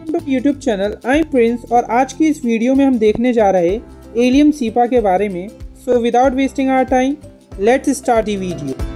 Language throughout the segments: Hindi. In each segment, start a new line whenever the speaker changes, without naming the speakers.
To YouTube channel. I am Prince और आज की इस वीडियो में हम देखने जा रहे एलियम सीपा के बारे में। So without wasting our time let's start the video.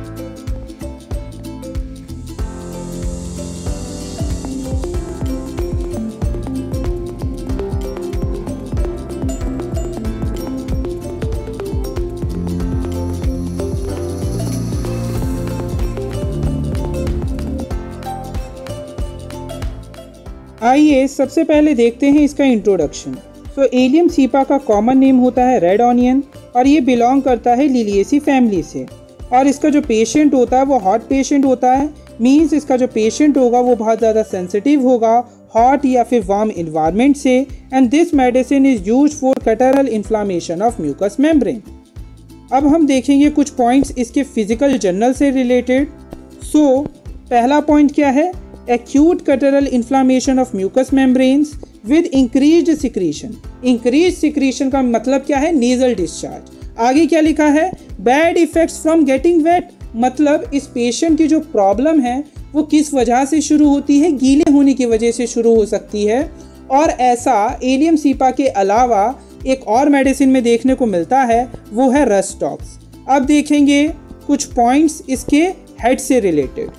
आइए सबसे पहले देखते हैं इसका इंट्रोडक्शन। सो एलियम सीपा का कॉमन नेम होता है रेड ऑनियन और ये बिलोंग करता है लिलिएसी फैमिली से। और इसका जो पेशेंट होता है वो हॉट पेशेंट होता है। मींस इसका जो पेशेंट होगा वो बहुत ज़्यादा सेंसिटिव होगा हॉट या फिर वार्म इन्वायरमेंट से। And this medicine is used for catarrhal inflammation of mucous membrane. अब हम देखेंगे कुछ पॉइंट्स इसके फिजिकल जर्नल से रिलेटेड। सो पहला पॉइंट क्या है? acute catarrhal inflammation of mucous membranes with increased secretion। increased secretion का मतलब क्या है? nasal discharge। आगे क्या लिखा है? bad effects from getting wet। मतलब इस पेशेंट की जो प्रॉब्लम है वो किस वजह से शुरू होती है? गीले होने की वजह से शुरू हो सकती है। और ऐसा एलियम सीपा के अलावा एक और मेडिसिन में देखने को मिलता है, वो है रस्टॉक्स। अब देखेंगे कुछ पॉइंट्स इसके हेड से रिलेटेड।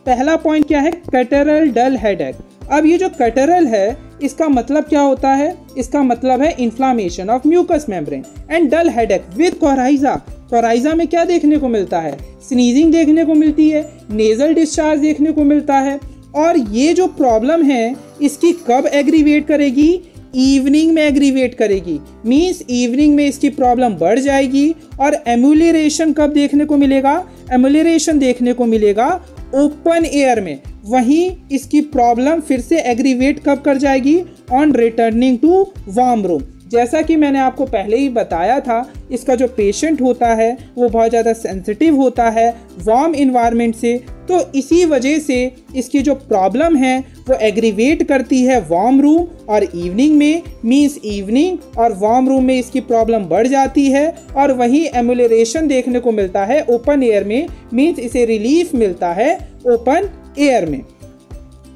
पहला पॉइंट क्या है? कैटरल डल हेडेक। अब ये जो कैटरल है इसका मतलब क्या होता है? इसका मतलब है inflammation of mucous membrane and dull headache with coryza. Coryza में क्या देखने को मिलता है? स्नीजिंग देखने को मिलती है, नेजल डिस्चार्ज देखने को मिलता है। और ये जो प्रॉब्लम है इसकी कब एग्रीवेट करेगी? इवनिंग में एग्रीवेट करेगी। मीन्स इवनिंग में इसकी प्रॉब्लम बढ़ जाएगी। और एमुलेशन कब देखने को मिलेगा? एमुलेशन देखने को मिलेगा ओपन एयर में। वहीं इसकी प्रॉब्लम फिर से एग्रीवेट कब कर जाएगी? On returning to warm room. जैसा कि मैंने आपको पहले ही बताया था, इसका जो पेशेंट होता है वो बहुत ज़्यादा सेंसिटिव होता है वार्म इन्वायरमेंट से। तो इसी वजह से इसकी जो प्रॉब्लम है वो एग्रीवेट करती है वार्म रूम और इवनिंग में। मीन्स इवनिंग और वार्म रूम में इसकी प्रॉब्लम बढ़ जाती है और वहीं एमुलेशन देखने को मिलता है ओपन एयर में। मीन्स इसे रिलीफ मिलता है ओपन एयर में।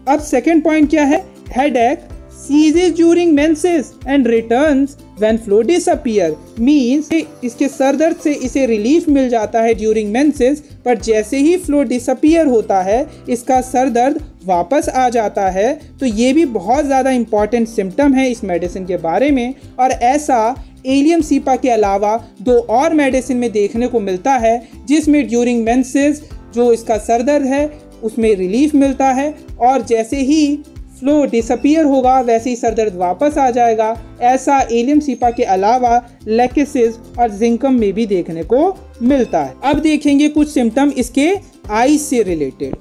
अब सेकेंड पॉइंट क्या है? Headache ceases during menses and returns when flow disappear। Means इसके सर दर्द से इसे रिलीफ मिल जाता है ड्यूरिंग मेंसेस, पर जैसे ही फ्लो डिसअपियर होता है इसका सर दर्द वापस आ जाता है। तो ये भी बहुत ज़्यादा इंपॉर्टेंट सिम्टम है इस मेडिसिन के बारे में। और ऐसा एलियम सीपा के अलावा दो और मेडिसिन में देखने को मिलता है जिसमें ड्यूरिंग मेंसेस जो इसका सर दर्द है उसमें रिलीफ मिलता है और जैसे ही फ्लो डिसअपियर होगा वैसे ही सर दर्द वापस आ जाएगा। ऐसा एलियम सीपा के अलावा लेकेसिस और जिंकम में भी देखने को मिलता है। अब देखेंगे कुछ सिम्टम इसके आईज से रिलेटेड।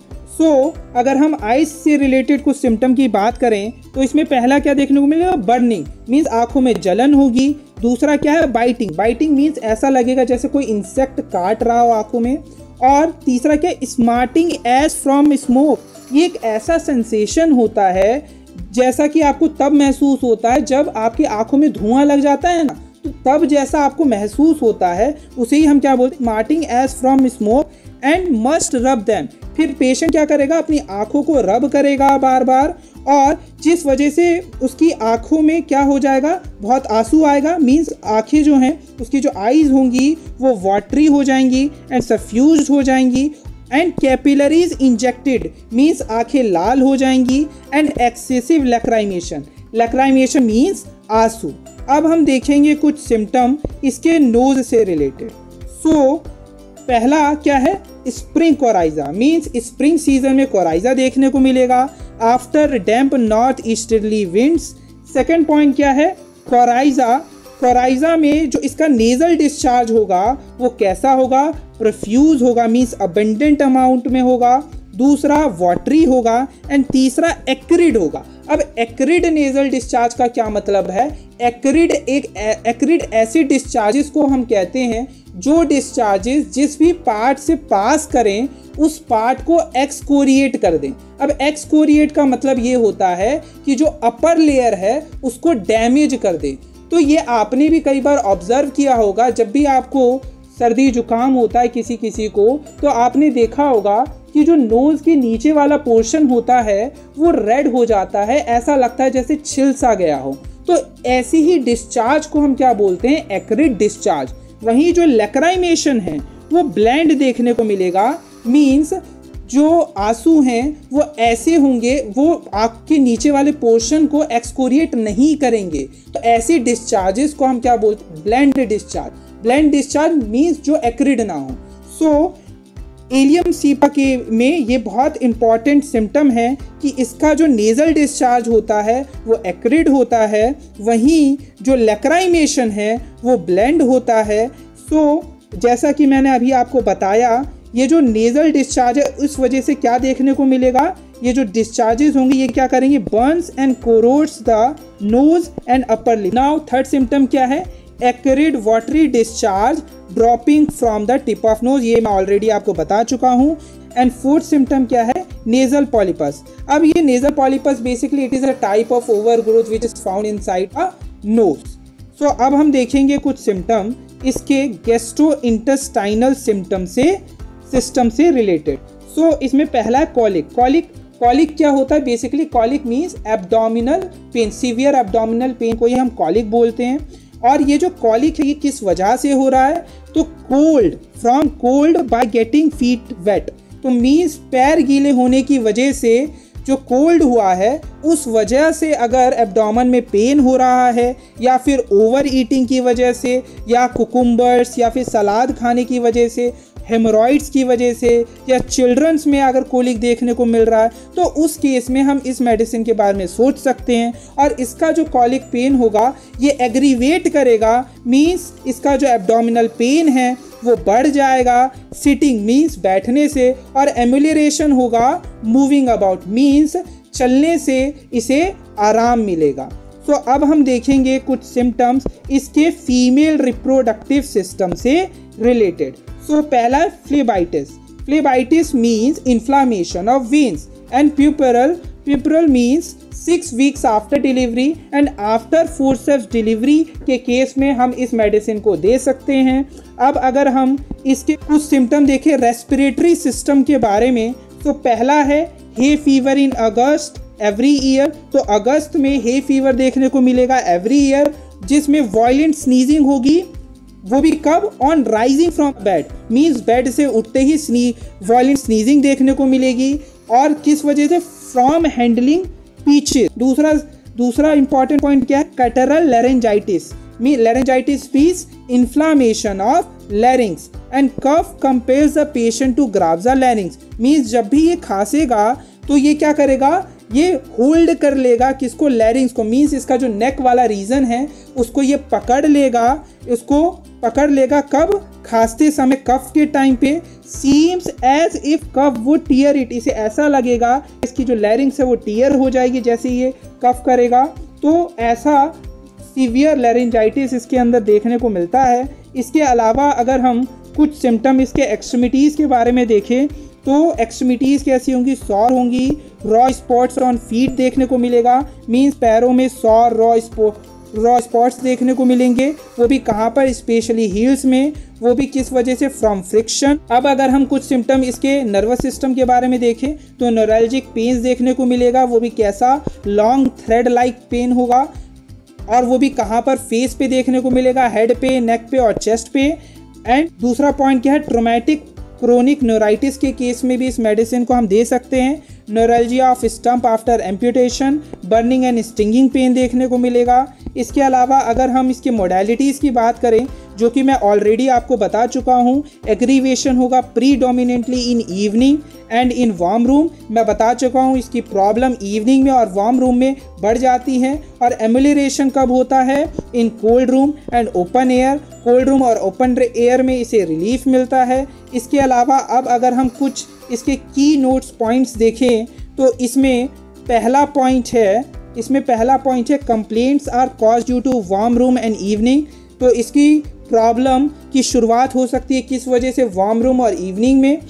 अगर हम आईज से रिलेटेड कुछ सिम्टम की बात करें तो इसमें पहला क्या देखने को मिलेगा? बर्निंग। मीन्स आंखों में जलन होगी। दूसरा क्या है? बाइटिंग। बाइटिंग मीन्स ऐसा लगेगा जैसे कोई इंसेक्ट काट रहा हो आंखों में। और तीसरा क्या? Smarting as from smoke. ये एक ऐसा सेंसेशन होता है जैसा कि आपको तब महसूस होता है जब आपकी आंखों में धुआं लग जाता है ना, तो तब जैसा आपको महसूस होता है उसे ही हम क्या बोलते हैं? Smarting as from smoke and must rub them. फिर पेशेंट क्या करेगा? अपनी आंखों को रब करेगा बार बार और जिस वजह से उसकी आंखों में क्या हो जाएगा? बहुत आंसू आएगा। मीन्स आंखें जो हैं उसकी जो आईज होंगी वो वाटरी हो जाएंगी एंड सफ्यूज हो जाएंगी। एंड कैपिलरीज इंजेक्टेड मीन्स आंखें लाल हो जाएंगी। And excessive लैक्राइमेशन। लैक्राइमेशन मीन्स आंसू। अब हम देखेंगे कुछ सिम्टम इसके नोज से रिलेटेड। पहला क्या है? Spring coryza. Means spring season में कोराइजा देखने को मिलेगा after damp north easterly winds. Second point क्या है? कोराइजा। कोराइजा में जो इसका नेजल डिस्चार्ज होगा वो कैसा होगा? प्रोफ्यूज होगा। मीन्स अबंडेंट अमाउंट में होगा। दूसरा वाटरी होगा एंड तीसरा एक्रिड होगा। अब एक्रिड नेजल डिस्चार्ज का क्या मतलब है? एक्रिड ऐसे डिस्चार्जेस को हम कहते हैं जो डिस्चार्जेस जिस भी पार्ट से पास करें उस पार्ट को एक्सकोरिएट कर दें। अब एक्सकोरिएट का मतलब ये होता है कि जो अपर लेयर है उसको डैमेज कर दे। तो ये आपने भी कई बार ऑब्जर्व किया होगा, जब भी आपको सर्दी जुकाम होता है किसी किसी को तो आपने देखा होगा कि जो नोज़ के नीचे वाला पोर्शन होता है वो रेड हो जाता है, ऐसा लगता है जैसे छिल सा गया हो। तो ऐसी ही डिस्चार्ज को हम क्या बोलते हैं, एक्रिड डिस्चार्ज। वहीं जो लैक्राइमेशन है वो ब्लेंड देखने को मिलेगा, मीन्स जो आंसू हैं वो ऐसे होंगे, वो आँख के नीचे वाले पोर्शन को एक्सकोरिएट नहीं करेंगे। तो ऐसी डिस्चार्जेस को हम क्या बोलते हैं, blend discharge. Blend discharge means जो एक्रिड ना हो। सो एलियम सीपा के में ये बहुत इंपॉर्टेंट सिम्टम है कि इसका जो नेज़ल डिस्चार्ज होता है वो एक्रिड होता है, वहीं जो लैक्राइमेशन है वो ब्लेंड होता है। सो जैसा कि मैंने अभी आपको बताया, ये जो नेज़ल डिस्चार्ज है उस वजह से क्या देखने को मिलेगा, ये जो डिस्चार्जेस होंगे ये क्या करेंगे, burns and corrodes the nose and upper lip. Now third symptom क्या है, acrid watery discharge dropping from the tip of nose, ये मैं ऑलरेडी आपको बता चुका हूँ। एंड फोर्थ सिम्टम क्या है, नेजल पॉलिपस। अब ये nasal polypus basically it is a type of over growth which is found inside a nose. So अब हम देखेंगे कुछ सिम्टम इसके गैस्ट्रो इंटेस्टाइनल सिस्टम से रिलेटेड। सो इसमें पहला है कॉलिक। कॉलिक क्या होता है, basically colic means abdominal pain, severe abdominal pain को ही हम कॉलिक बोलते हैं। और ये जो कॉलिक है ये किस वजह से हो रहा है, तो cold by getting feet wet, तो मीन्स पैर गीले होने की वजह से जो कोल्ड हुआ है उस वजह से अगर एब्डोमेन में पेन हो रहा है, या फिर ओवर ईटिंग की वजह से, या कुकुम्बर्स या फिर सलाद खाने की वजह से, हेमोरॉइड्स की वजह से, या चिल्ड्रंस में अगर कोलिक देखने को मिल रहा है, तो उस केस में हम इस मेडिसिन के बारे में सोच सकते हैं। और इसका जो कॉलिक पेन होगा ये एग्रीवेट करेगा, मीन्स इसका जो एब्डोमिनल पेन है वो बढ़ जाएगा सिटिंग मीन्स बैठने से, और एम्यूलरेशन होगा मूविंग अबाउट मीन्स चलने से इसे आराम मिलेगा। सो अब हम देखेंगे कुछ सिम्टम्स इसके फीमेल रिप्रोडक्टिव सिस्टम से रिलेटेड। सो पहला है phlebitis. Phlebitis means inflammation of veins and puerperal means 6 weeks after delivery and after forceps delivery के केस में हम इस मेडिसिन को दे सकते हैं। अब अगर हम इसके कुछ सिम्टम देखें रेस्पिरेटरी सिस्टम के बारे में, तो पहला है hay fever in August every year. तो अगस्त में हे फीवर देखने को मिलेगा एवरी ईयर, जिसमें वायलेंट स्नीजिंग होगी, वो भी कब, on rising from bed, means bed से उठते ही वायलेंट स्नीजिंग देखने को मिलेगी। और किस वजह से, फ्रॉम हैंडलिंग पीछे। दूसरा इंपॉर्टेंट पॉइंट क्या है, catarrhal laryngitis means inflammation of larynx and cough compels the patient to grab the larynx, means जब भी ये खांसेगा तो ये क्या करेगा, ये होल्ड कर लेगा किसको, लैरिंग्स को, मीन्स इसका जो नेक वाला रीजन है उसको ये पकड़ लेगा कब, खांसते समय कफ के टाइम पे। सीम्स एज इफ कफ वो टीयर इट, इसे ऐसा लगेगा इसकी जो लैरिंग्स है वो टीयर हो जाएगी जैसे ये कफ करेगा। तो ऐसा सीवियर लैरिंजाइटिस इसके अंदर देखने को मिलता है। इसके अलावा अगर हम कुछ सिम्टम इसके एक्सट्रीमिटीज़ के बारे में देखें, तो एक्सट्रीमिटीज़ कैसी होंगी, सॉर होंगी, रॉ स्पॉट्स ऑन फीट देखने को मिलेगा, मीन्स पैरों में सॉर रॉ स्पॉट्स देखने को मिलेंगे, वो भी कहाँ पर, स्पेशली हील्स में, वो भी किस वजह से, फ्रॉम फ्रिक्शन। अब अगर हम कुछ सिम्टम इसके नर्वस सिस्टम के बारे में देखें, तो न्यूरल्जिक पेन्स देखने को मिलेगा, वो भी कैसा, लॉन्ग थ्रेड लाइक पेन होगा, और वो भी कहाँ पर, फेस पे देखने को मिलेगा, हेड पे, नेक पे और चेस्ट पे। एंड दूसरा पॉइंट क्या है, ट्रोमैटिक क्रोनिक न्यूराइटिस के केस में भी इस मेडिसिन को हम दे सकते हैं। Neuralgia of stump after amputation, burning and stinging pain देखने को मिलेगा। इसके अलावा अगर हम इसके मोडालिटीज़ की बात करें, जो कि मैं ऑलरेडी आपको बता चुका हूँ, एग्रीवेशन होगा predominantly in evening and in warm room, मैं बता चुका हूँ इसकी प्रॉब्लम इवनिंग में और वार्म रूम में बढ़ जाती है। और एम्यूलरेशन कब होता है, in cold room and open air, cold room और ओपन एयर में इसे रिलीफ मिलता है। इसके अलावा अब अगर हम कुछ इसके की नोट्स पॉइंट्स देखें, तो इसमें पहला पॉइंट है complaints are cause due to warm room and evening. तो इसकी प्रॉब्लम की शुरुआत हो सकती है किस वजह से, वार्म रूम और इवनिंग में।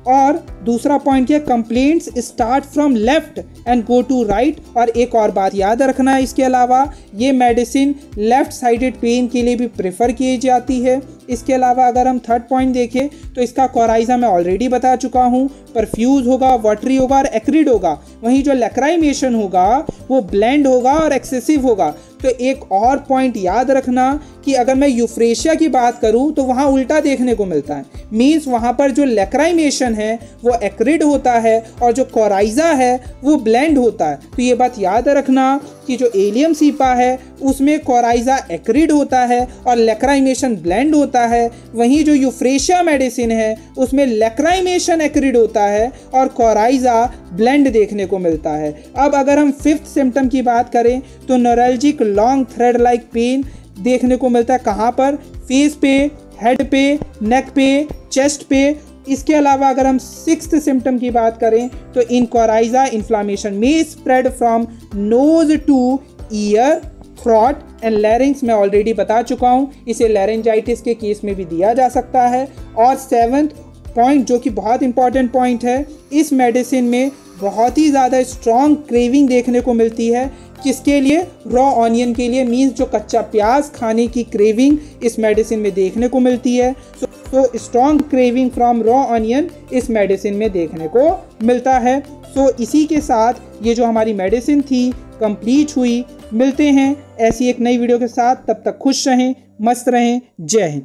और दूसरा पॉइंट क्या, complaints start from left and go to right. और एक और बात याद रखना है, इसके अलावा ये मेडिसिन लेफ्ट साइडेड पेन के लिए भी प्रेफर की जाती है। इसके अलावा अगर हम थर्ड पॉइंट देखें तो इसका कोराइजा मैं ऑलरेडी बता चुका हूँ, परफ्यूज होगा, वाटरी होगा और एक्रिड होगा। वहीं जो लैक्राइमेशन होगा वो ब्लेंड होगा और एक्सेसिव होगा। तो एक और पॉइंट याद रखना कि अगर मैं यूफ्रेशिया की बात करूं तो वहां उल्टा देखने को मिलता है, मीन्स वहां पर जो लैक्राइमेशन है वो एक्रिड होता है और जो कोराइजा है वो ब्लेंड होता है। तो ये बात याद रखना कि जो एलियम सीपा है उसमें कोराइजा एक्रिड होता है और लैक्राइमेशन ब्लेंड होता है। वहीं जो यूफ्रेशिया मेडिसिन है उसमें लैक्राइमेशन एक्रिड होता है और कोराइजा ब्लेंड देखने को मिलता है। अब अगर हम फिफ्थ सिम्टम की बात करें तो नोरल्जिक लॉन्ग थ्रेड लाइक पेन देखने को मिलता है। कहाँ पर, फेस पे, हेड पे, नेक पे, चेस्ट पे। इसके अलावा अगर हम सिक्स्थ सिम्टम की बात करें तो इन कोराइजा इन्फ्लामेशन में spread from knows two year, throat and लैरिंग्स। मैं ऑलरेडी बता चुका हूँ, इसे लैरेंजाइटिस के केस में भी दिया जा सकता है। और सेवंथ पॉइंट जो कि बहुत इंपॉर्टेंट पॉइंट है, इस मेडिसिन में बहुत ही ज़्यादा स्ट्रॉन्ग क्रेविंग देखने को मिलती है। किसके लिए, रॉ ऑनियन के लिए, मीन्स जो कच्चा प्याज खाने की क्रेविंग इस मेडिसिन में देखने को मिलती है। So strong craving from raw onion इस मेडिसिन में देखने को मिलता है। सो इसी के साथ ये जो हमारी मेडिसिन थी कंप्लीट हुई। मिलते हैं ऐसी एक नई वीडियो के साथ, तब तक खुश रहें, मस्त रहें। जय हिंद।